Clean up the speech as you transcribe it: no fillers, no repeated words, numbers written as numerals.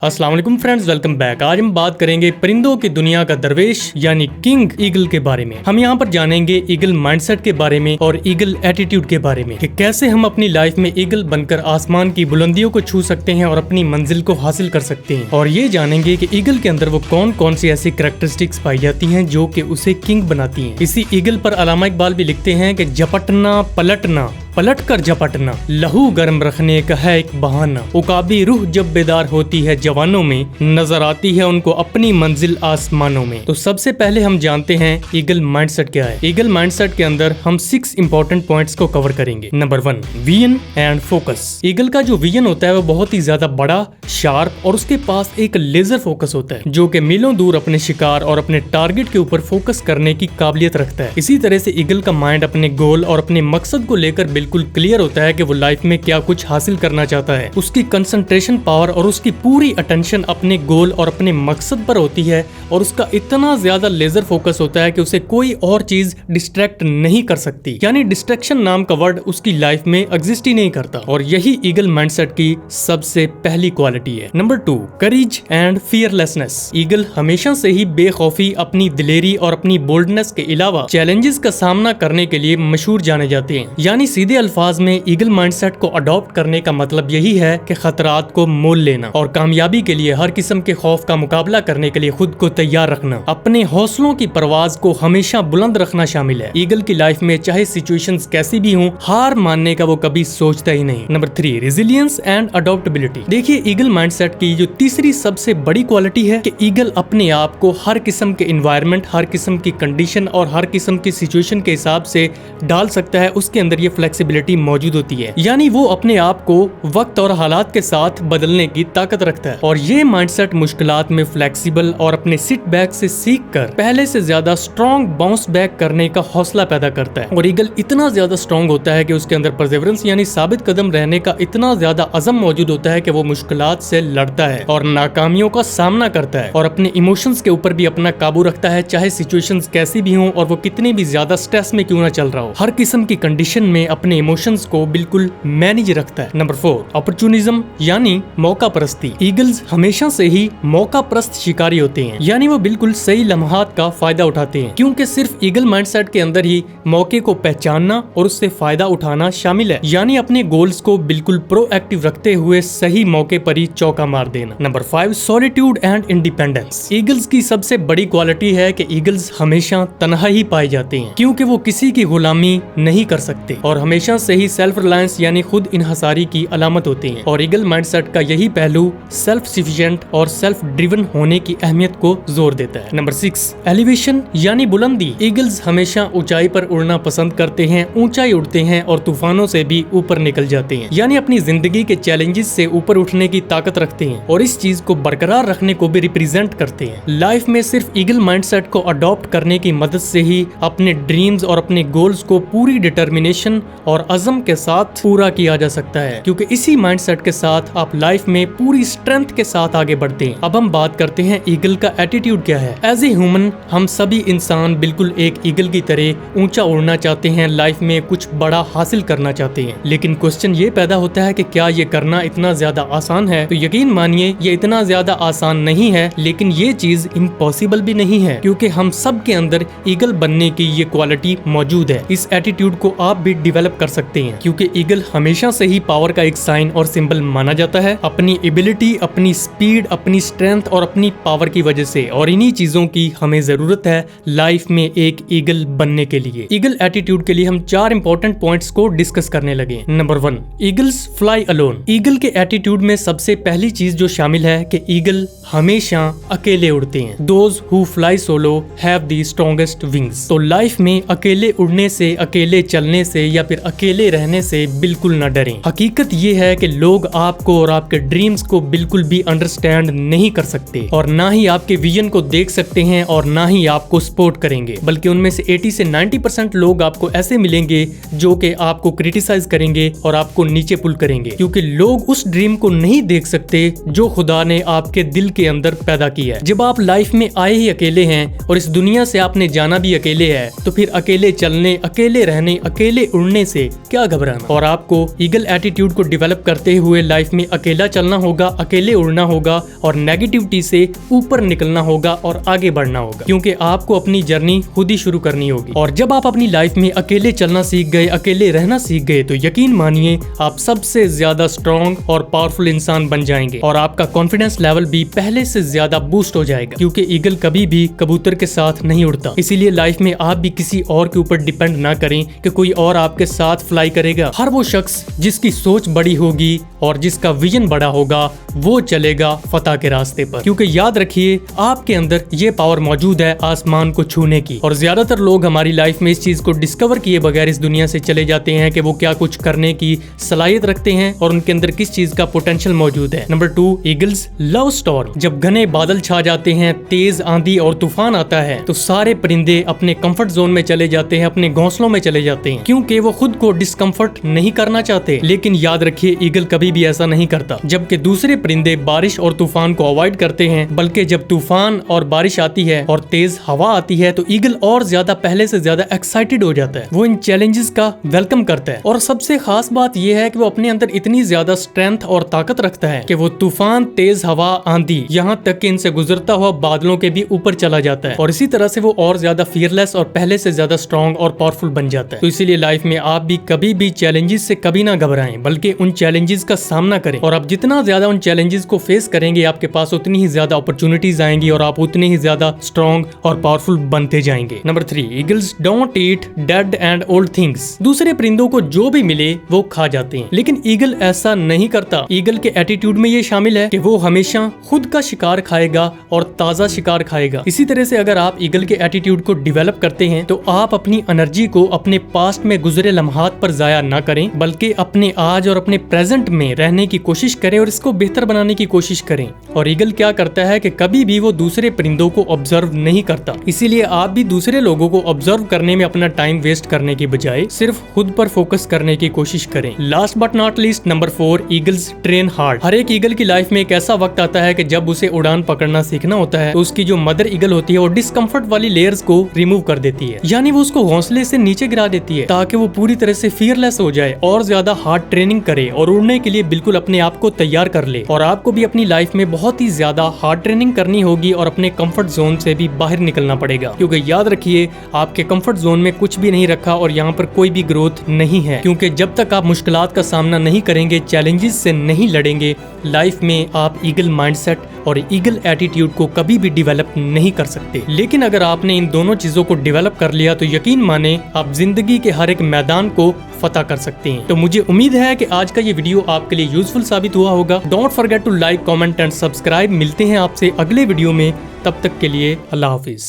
अस्सलाम वालेकुम friends, welcome back. आज हम बात करेंगे परिंदों की दुनिया का दरवेश यानी किंग ईगल के बारे में। हम यहाँ पर जानेंगे ईगल माइंडसेट के बारे में और ईगल एटीट्यूड के बारे में कि कैसे हम अपनी लाइफ में ईगल बनकर आसमान की बुलंदियों को छू सकते हैं और अपनी मंजिल को हासिल कर सकते हैं। और ये जानेंगे कि ईगल के अंदर वो कौन कौन सी ऐसी कैरेक्टरिस्टिक्स पाई जाती हैं जो कि उसे किंग बनाती हैं। इसी ईगल पर अल्लामा इकबाल भी लिखते हैं कि झपटना पलटना, पलट कर झपटना, लहू गर्म रखने का है एक बहाना। उकाबी रूह जब बेदार होती है जवानों में, नजर आती है उनको अपनी मंजिल आसमानों में। तो सबसे पहले हम जानते हैं ईगल माइंडसेट क्या है। ईगल माइंडसेट के अंदर हम 6 इंपॉर्टेंट पॉइंट्स को कवर करेंगे। Number 1, vision and focus. Eagle का जो विजन होता है वो बहुत ही ज्यादा बड़ा, शार्प और उसके पास एक लेजर फोकस होता है जो कि मीलों दूर अपने शिकार और अपने टारगेट के ऊपर फोकस करने की काबिलियत रखता है। इसी तरह से ईगल का माइंड अपने गोल और अपने मकसद को लेकर बिल्कुल क्लियर होता है कि वो लाइफ में क्या कुछ हासिल करना चाहता है। उसकी कंसंट्रेशन पावर और उसकी पूरी अटेंशन अपने गोल और अपने मकसद पर होती है और उसका इतना ज्यादा लेजर फोकस होता है कि उसे कोई और चीज डिस्ट्रैक्ट नहीं कर सकती। यानी डिस्ट्रैक्शन नाम का वर्ड उसकी लाइफ में एग्जिस्ट ही नहीं करता। और यही ईगल माइंडसेट की सबसे पहली क्वालिटी है। Number 2, courage and fearlessness. Eagle हमेशा से ही बेखौफी, अपनी दिलेरी और अपनी बोल्डनेस के अलावा चैलेंजेस का सामना करने के लिए मशहूर जाने जाते हैं। यानी सीधे अल्फाज में ईगल माइंडसेट को अडॉप्ट करने का मतलब यही है कि खतरात को मोल लेना और कामयाबी के लिए हर किस्म के खौफ का मुकाबला करने के लिए खुद को तैयार रखना। अपने हौसलों की परवाज को हमेशा बुलंद रखना शामिल है। ईगल की लाइफ में चाहे सिचुएशंस कैसी भी हों, हार मानने का वो कभी सोचता ही नहीं। Number 3, resilience and adaptability. देखिए, ईगल माइंडसेट की जो तीसरी सबसे बड़ी क्वालिटी है कि ईगल अपने आप को हर किस्म के एनवायरनमेंट, हर किस्म की कंडीशन और हर किस्म की सिचुएशन के हिसाब से डाल सकता है। उसके अंदर ये फ्लेक्सिबिलिटी मौजूद होती है। यानी वो अपने आप को वक्त और हालात के साथ बदलने की ताकत रखता है। और ये माइंडसेट मुश्किलात में फ्लेक्सिबल और अपने सिट बैक से सीखकर पहले से ज्यादा स्ट्रॉन्ग बाउंस बैक करने का हौसला पैदा करता है। और ईगल इतना ज्यादा स्ट्रॉन्ग होता है कि उसके अंदर परसेवरेंस यानी साबित कदम रहने का इतना ज्यादा अज़म मौजूद होता है कि वो मुश्किलात से लड़ता है और नाकामियों का सामना करता है और अपने इमोशंस के ऊपर भी अपना काबू रखता है, चाहे सिचुएशंस कैसी भी हों और वो कितनी भी ज्यादा स्ट्रेस में क्यों ना चल रहा हो। हर किस्म की कंडीशन में अपने इमोशंस को बिल्कुल मैनेज रखता है। नंबर 4, अपॉर्चुनिज्म यानी मौका परस्ती। ईगल्स हमेशा से ही मौका परस्त शिकारी होते हैं। यानी वो बिल्कुल सही लम्हात का फायदा उठाते हैं, क्योंकि सिर्फ ईगल माइंडसेट के अंदर ही मौके को पहचानना और उससे फायदा उठाना शामिल है। यानी अपने गोल्स को बिल्कुल प्रोएक्टिव रखते हुए सही मौके पर ही चौका मार देना। Number 5, solitude and independence. Eagles की सबसे बड़ी क्वालिटी है कि ईगल्स हमेशा तन्हा ही पाए जाते हैं, क्योंकि वो किसी की गुलामी नहीं कर सकते और हमेशा से ही सेल्फ रिलायंस यानी खुद इनहसारी की अलामत होते हैं। और ईगल माइंडसेट का यही पहलू सेल्फ सफिशिएंट और सेल्फ ड्रिवन होने की अहमियत को जोर देता है। नंबर 6, एलिवेशन यानी बुलंदी। ईगल्स हमेशा ऊंचाई पर उड़ना पसंद करते हैं, ऊंचाई उड़ते हैं और तूफानों से भी ऊपर निकल जाते हैं। यानी अपनी जिंदगी के चैलेंजेस से ऊपर उठने की ताकत रखते हैं और इस चीज को बरकरार रखने को भी रिप्रेजेंट करते हैं। लाइफ में सिर्फ ईगल माइंडसेट को अडॉप्ट करने की मदद से ही अपने ड्रीम्स और अपने गोल्स को पूरी डिटर्मिनेशन और अज़म के साथ पूरा किया जा सकता है, क्योंकि इसी माइंडसेट के साथ आप लाइफ में पूरी स्ट्रेंथ के साथ आगे बढ़ते हैं। अब हम बात करते हैं ईगल का एटीट्यूड क्या है। एज ए ह्यूमन हम सभी इंसान बिल्कुल एक ईगल की तरह ऊंचा उड़ना चाहते हैं, लाइफ में कुछ बड़ा हासिल करना चाहते हैं। लेकिन क्वेश्चन ये पैदा होता है कि क्या ये करना इतना ज्यादा आसान है? तो यकीन मानिए ये इतना ज्यादा आसान नहीं है, लेकिन ये चीज इम्पॉसिबल भी नहीं है, क्योंकि हम सब के अंदर ईगल बनने की ये क्वालिटी मौजूद है। इस एटीट्यूड को आप भी डेवलप कर सकते हैं, क्योंकि ईगल हमेशा से ही पावर का एक साइन और सिंबल माना जाता है, अपनी एबिलिटी, अपनी स्पीड, अपनी स्ट्रेंथ और अपनी पावर की वजह से। और इन्हीं चीजों की हमें जरूरत है लाइफ में एक ईगल बनने के लिए। ईगल एटीट्यूड के लिए हम 4 इंपॉर्टेंट पॉइंट्स को डिस्कस करने लगे। Number 1, eagles fly alone. Eagle के एटीट्यूड में सबसे पहली चीज जो शामिल है कि ईगल हमेशा अकेले उड़ते हैं। Those who fly solo have the strongest wings. तो लाइफ में अकेले उड़ने से, अकेले चलने से या फिर अकेले रहने से बिल्कुल न डरें। हकीकत ये है कि लोग आपको और आपके ड्रीम्स को बिल्कुल भी अंडरस्टैंड नहीं कर सकते और ना ही आपके विजन को देख सकते हैं और ना ही आपको सपोर्ट करेंगे, बल्कि उनमें से 80 से 90% लोग आपको ऐसे मिलेंगे जो कि आपको क्रिटिसाइज करेंगे और आपको नीचे पुल करेंगे, क्योंकि लोग उस ड्रीम को नहीं देख सकते जो खुदा ने आपके दिल के अंदर पैदा किया है। जब आप लाइफ में आए ही अकेले हैं और इस दुनिया से आपने जाना भी अकेले है, तो फिर अकेले चलने, अकेले रहने, अकेले उड़ने से से क्या घबराना। और आपको ईगल एटीट्यूड को डेवलप करते हुए लाइफ में अकेला चलना होगा, अकेले उड़ना होगा और नेगेटिविटी से ऊपर निकलना होगा और आगे बढ़ना होगा, क्योंकि आपको अपनी जर्नी खुद ही शुरू करनी होगी। और जब आप अपनी लाइफ में अकेले चलना सीख गए, अकेले रहना सीख गए, तो यकीन मानिए आप सबसे ज्यादा स्ट्रॉन्ग और पावरफुल इंसान बन जाएंगे और आपका कॉन्फिडेंस लेवल भी पहले से ज्यादा बूस्ट हो जाएगा, क्योंकि ईगल कभी भी कबूतर के साथ नहीं उड़ता। इसीलिए लाइफ में आप भी किसी और के ऊपर डिपेंड ना करें कि कोई और आपके साथ फ्लाई करेगा। हर वो शख्स जिसकी सोच बड़ी होगी और जिसका विजन बड़ा होगा वो चलेगा फतह के रास्ते पर, क्योंकि याद रखिए आपके अंदर ये पावर मौजूद है आसमान को छूने की। और ज्यादातर लोग हमारी लाइफ में इस चीज को डिस्कवर किए बगैर इस दुनिया से चले जाते हैं कि वो क्या कुछ करने की सलाहियत रखते हैं और उनके अंदर किस चीज का पोटेंशियल मौजूद है। Number 2, eagles love storm. जब घने बादल छा जाते हैं, तेज आंधी और तूफान आता है, तो सारे परिंदे अपने कंफर्ट जोन में चले जाते हैं, अपने घोंसलों में चले जाते हैं, क्योंकि वो खुद को डिस्कम्फर्ट नहीं करना चाहते। लेकिन याद रखिए ईगल कभी भी ऐसा नहीं करता। जबकि दूसरे परिंदे बारिश और तूफान को अवॉइड करते हैं, बल्कि जब तूफान और बारिश आती है और तेज हवा आती है तो ईगल और ज्यादा पहले से ज्यादा एक्साइटेड हो जाता है। वो इन चैलेंजेस का वेलकम करता है। और सबसे खास बात यह है कि वो अपने अंदर इतनी ज्यादा स्ट्रेंथ और ताकत रखता है कि वो तूफान, तेज हवा, आंधी, यहाँ तक कि इनसे गुजरता हुआ बादलों के भी ऊपर चला जाता है। और इसी तरह से वो और ज्यादा फियरलेस और पहले से ज्यादा स्ट्रॉन्ग और पावरफुल बन जाता है। तो इसीलिए लाइफ में आप भी कभी भी चैलेंजेस से कभी ना घबराएं, बल्कि उन चैलेंजेस का सामना करें। और आप जितना ज्यादा उन चैलेंजेस को फेस करेंगे आपके पास उतनी ही ज्यादा अपॉर्चुनिटीज आएंगी और आप उतने ही ज्यादा स्ट्रॉन्ग और पावरफुल बनते जाएंगे। Number 3, eagles don't eat dead and old things. दूसरे परिंदों को जो भी मिले वो खा जाते हैं, लेकिन ईगल ऐसा नहीं करता। ईगल के एटीट्यूड में ये शामिल है कि वो हमेशा खुद का शिकार खाएगा और ताजा शिकार खाएगा। इसी तरह से अगर आप ईगल के एटीट्यूड को डेवलप करते हैं तो आप अपनी एनर्जी को अपने पास्ट में गुजरे लम्हात पर जाया ना करें, बल्कि अपने आज और अपने प्रेजेंट में रहने की कोशिश करें और इसको बेहतर बनाने की कोशिश करें। और ईगल क्या करता है कि कभी भी वो दूसरे परिंदों को ऑब्जर्व नहीं करता। इसीलिए आप भी दूसरे लोगों को ऑब्जर्व करने में अपना टाइम वेस्ट करने की बजाय सिर्फ खुद पर फोकस करने की कोशिश करें। Last but not least, number 4, eagles train hard. हर एक ईगल की लाइफ में एक ऐसा वक्त आता है कि जब उसे उड़ान पकड़ना सीखना होता है तो उसकी जो मदर ईगल होती है वो डिस्कम्फर्ट वाली लेयर्स को रिमूव कर देती है, यानी वो उसको हौसले से नीचे गिरा देती है ताकि वो पूरी तरह से फियरलेस हो जाए और ज्यादा हार्ड ट्रेनिंग करे और उड़ने के लिए बिल्कुल अपने आप को तैयार कर ले। और आपको भी अपनी लाइफ में बहुत ही ज्यादा हार्ड ट्रेनिंग करनी होगी और अपने कंफर्ट जोन से भी बाहर निकलना पड़ेगा, क्योंकि याद रखिए आपके कंफर्ट जोन में कुछ भी नहीं रखा और यहाँ पर कोई भी ग्रोथ नहीं है। क्योंकि जब तक आप मुश्किलात का सामना नहीं करेंगे, चैलेंजेस से नहीं लड़ेंगे, लाइफ में आप ईगल माइंडसेट और ईगल एटीट्यूड को कभी भी डेवलप नहीं कर सकते। लेकिन अगर आपने इन दोनों चीजों को डेवलप कर लिया तो यकीन माने आप जिंदगी के हर एक मैदान को फतह कर सकते हैं। तो मुझे उम्मीद है कि आज का ये वीडियो आपके लिए यूजफुल साबित हुआ होगा। Don't forget to like, comment and subscribe. मिलते हैं आपसे अगले वीडियो में, तब तक के लिए अल्लाह हाफिज।